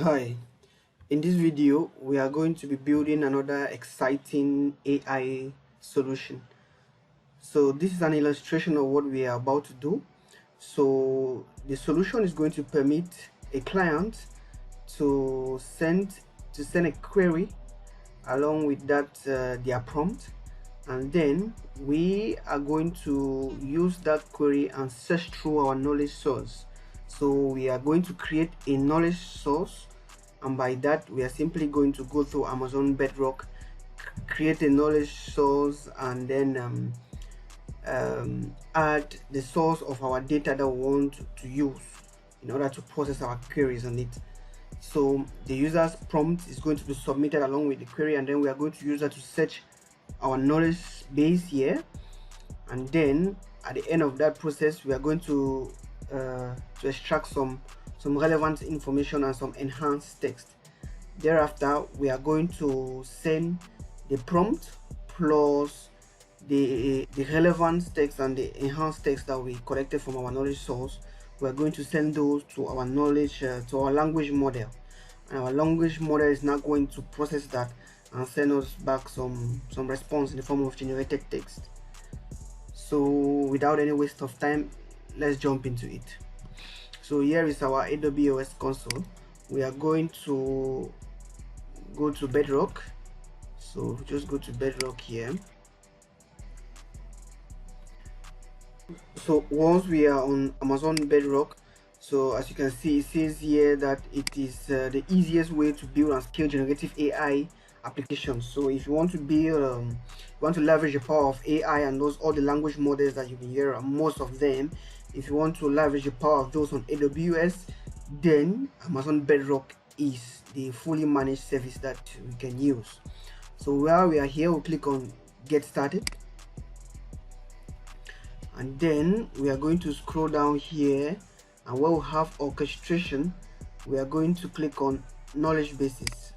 Hi, in this video we are going to be building another exciting AI solution. So this is an illustration of what we are about to do. So the solution is going to permit a client to send a query along with that their prompt, and then we are going to use that query and search through our knowledge source. So we are going to create a knowledge source, and by that we are simply going to go through Amazon Bedrock, create a knowledge source, and then add the source of our data that we want to use in order to process our queries on it. So the user's prompt is going to be submitted along with the query, and then we are going to use that to search our knowledge base here, and then at the end of that process we are going to extract some relevant information and some enhanced text. Thereafter we are going to send the prompt plus the relevant text and the enhanced text that we collected from our knowledge source. We are going to send those to our to our language model, and our language model is now going to process that and send us back some response in the form of generated text. So without any waste of time, let's jump into it. So here is our AWS console. We are going to go to Bedrock. So just go to Bedrock here. So once we are on Amazon Bedrock, so as you can see, it says here that it is the easiest way to build and scale generative AI applications. So if you want to build you want to leverage the power of AI and all the language models that you've been hearing, most of them, if you want to leverage the power of those on AWS, then Amazon Bedrock is the fully managed service that we can use. So while we are here, we'll click on get started, and then we are going to scroll down here, and where we have orchestration, we are going to click on knowledge bases,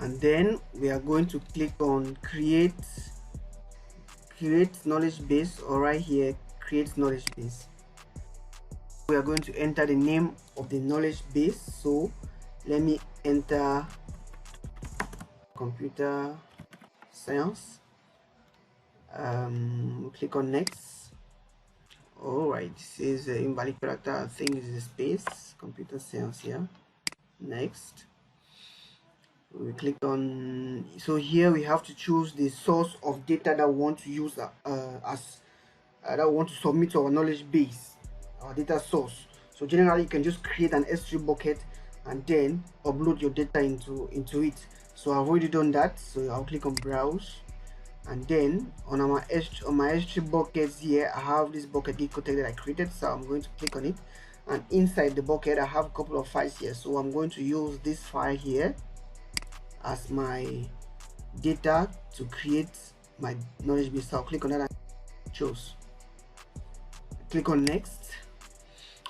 and then we are going to click on create knowledge base, or right here create knowledge base. We are going to enter the name of the knowledge base. So let me enter computer science. Click on next. All right, this is invalid character. I think this is a space. Computer science here. Next, we click on. So here we have to choose the source of data that we want to use that we want to submit to our knowledge base, our data source. So generally, you can just create an S3 bucket and then upload your data into it. So I've already done that. So I'll click on browse. And then on my S3 buckets here, I have this bucket Gitcode that I created, so I'm going to click on it, and inside the bucket I have a couple of files here. So I'm going to use this file here as my data to create my knowledge base. So I'll click on that and choose, click on next,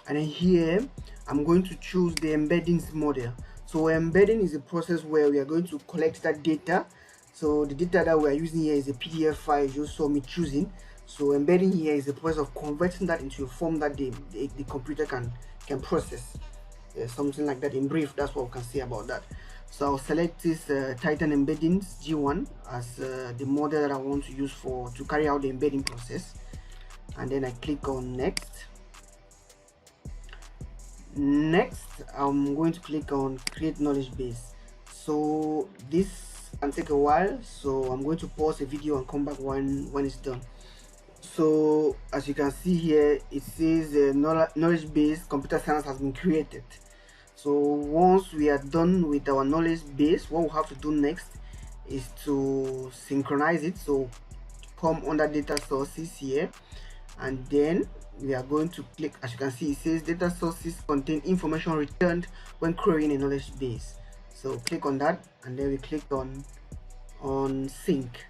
and then here I'm going to choose the embeddings model. So embedding is a process where we are going to collect that data. So the data that we are using here is a PDF file you saw me choosing. So embedding here is the process of converting that into a form that the computer can process. Something like that. In brief, that's what we can say about that. So I'll select this Titan Embeddings G1 as the model that I want to use to carry out the embedding process, and then I click on next. Next, I'm going to click on create knowledge base. So this can take a while, so I'm going to pause the video and come back when it's done. So as you can see here, it says knowledge base computer science has been created. So once we are done with our knowledge base, what we have to do next is to synchronize it. So come under data sources here, and then we are going to click. As you can see, it says data sources contain information returned when querying a knowledge base. So click on that, and then we click on sync.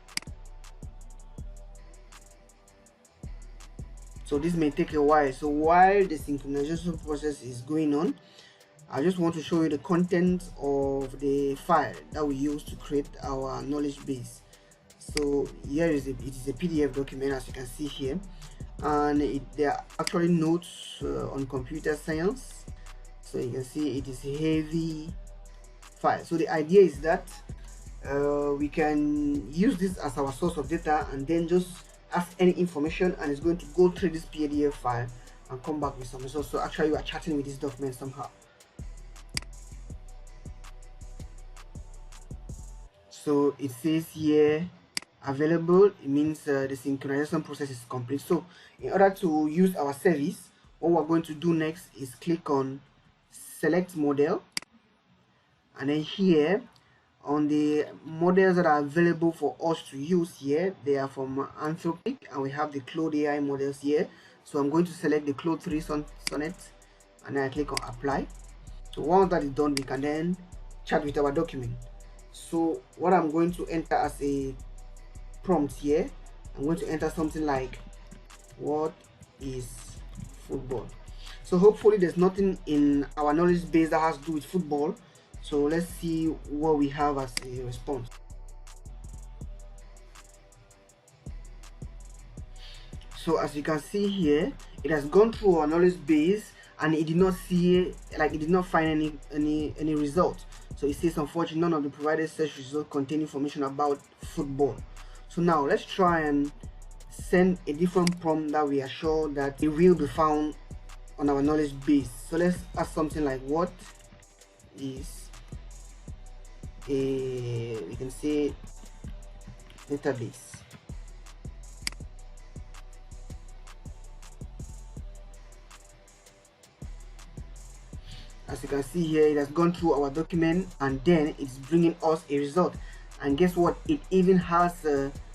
So this may take a while. So while the synchronization process is going on, I just want to show you the content of the file that we use to create our knowledge base. So here it is a PDF document, as you can see here, and there are actually notes on computer science. So you can see it is a heavy file. So the idea is that we can use this as our source of data and then just ask any information, and it's going to go through this PDF file and come back with some results. So actually you are chatting with this document somehow. So it says here available. It means the synchronization process is complete. So in order to use our service, what we're going to do next is click on select model, and then here on the models that are available for us to use here, they are from Anthropic, and we have the Claude AI models here. So I'm going to select the Claude 3 Sonnet, and then I click on apply. So once that is done, we can then chat with our document. So what I'm going to enter as a prompt here, I'm going to enter something like, what is football? So hopefully there's nothing in our knowledge base that has to do with football. So let's see what we have as a response. So as you can see here, it has gone through our knowledge base and it did not see, like, it did not find any result. So it says, unfortunately, none of the provided search results contain information about football. So now let's try and send a different prompt that we are sure that it will be found on our knowledge base. So let's ask something like, what is we can say database. As you can see here, it has gone through our document and then it's bringing us a result. And guess what? It even has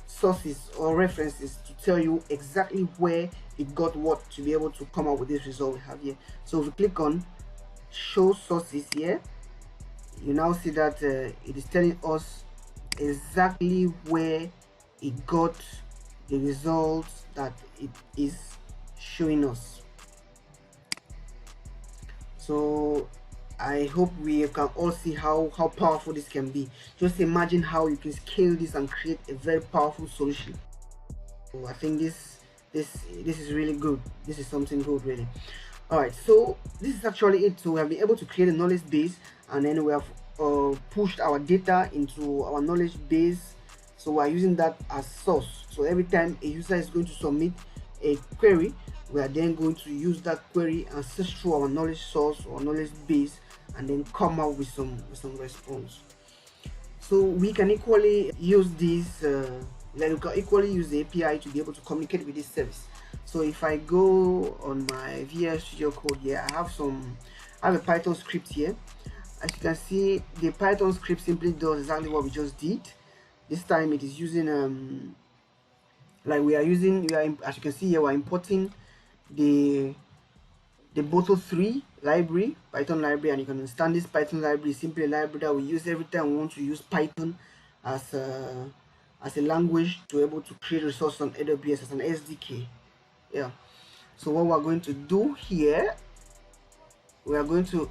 sources or references to tell you exactly where it got what to be able to come up with this result we have here. So if we click on show sources here, you now see that it is telling us exactly where it got the results that it is showing us. So I hope we can all see how powerful this can be. Just imagine how you can scale this and create a very powerful solution. So I think this is really good. This is something good, really. All right, so this is actually it. So we have been able to create a knowledge base, and then we have pushed our data into our knowledge base. So we are using that as source. So every time a user is going to submit a query, we are then going to use that query and search through our knowledge source or knowledge base and then come out with some response. So we can equally use this like we can equally use the API to be able to communicate with this service. So if I go on my VS Studio Code here, I have a Python script here. As you can see, the Python script simply does exactly what we just did. This time it is using like as you can see here, we're importing the Bottle3 library, Python library, and you can understand this Python library is simply a library that we use every time we want to use Python as a language to be able to create resources on AWS as an SDK. Yeah. So what we're going to do here, we are going to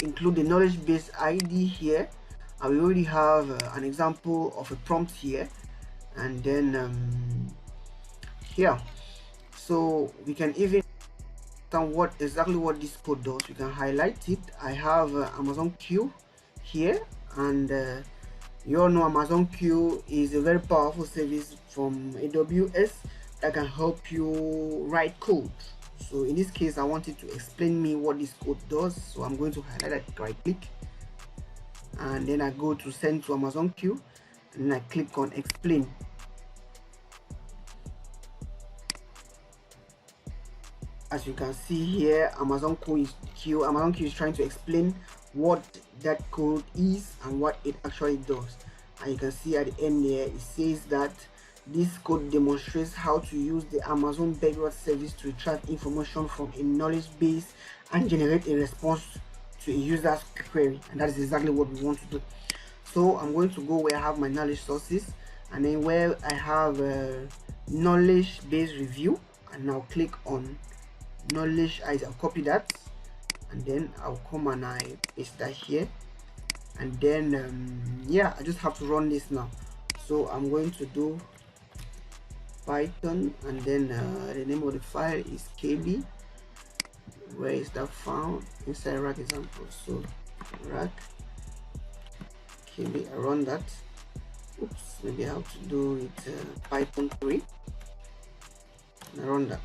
include the knowledge base ID here, and we already have an example of a prompt here, and then here, so we can even exactly what this code does. We can highlight it. I have Amazon Q here, and you all know Amazon Q is a very powerful service from AWS that can help you write code. So in this case, I wanted to explain me what this code does. So I'm going to highlight it, right click, and then I go to send to Amazon Q, and then I click on explain. As you can see here, Amazon Q is trying to explain what that code is and what it actually does. And you can see at the end there, it says that this code demonstrates how to use the Amazon Bedrock service to extract information from a knowledge base and generate a response to a user's query. And that is exactly what we want to do. So I'm going to go where I have my knowledge sources, and then where I have knowledge base review, and I'll click on knowledge. I'll copy that, and then I'll come and I paste that here, and then yeah, I just have to run this now. So I'm going to do Python, and then the name of the file is kb Where is that found? Inside rack example. So rack, okay, I run that. Oops, maybe I have to do it Python 3. And I run that.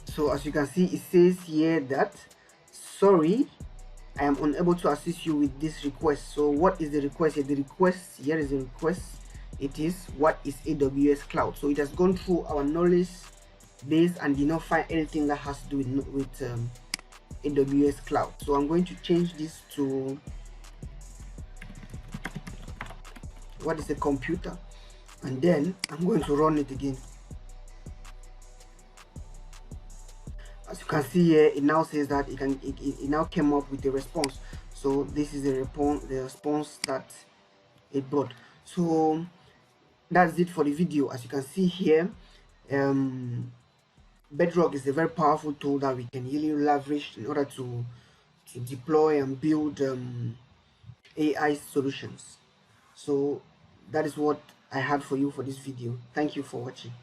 So as you can see, it says here that sorry, I am unable to assist you with this request. So what is the request here? The request here is the request. It is what is AWS cloud. So it has gone through our knowledge base and did not find anything that has to do with AWS cloud. So I'm going to change this to what is a computer, and then I'm going to run it again. As you can see here, it now says that it now came up with a response. So this is the response that it brought. So that's it for the video. As you can see here, Bedrock is a very powerful tool that we can really leverage in order to deploy and build AI solutions. So that is what I had for you for this video. Thank you for watching.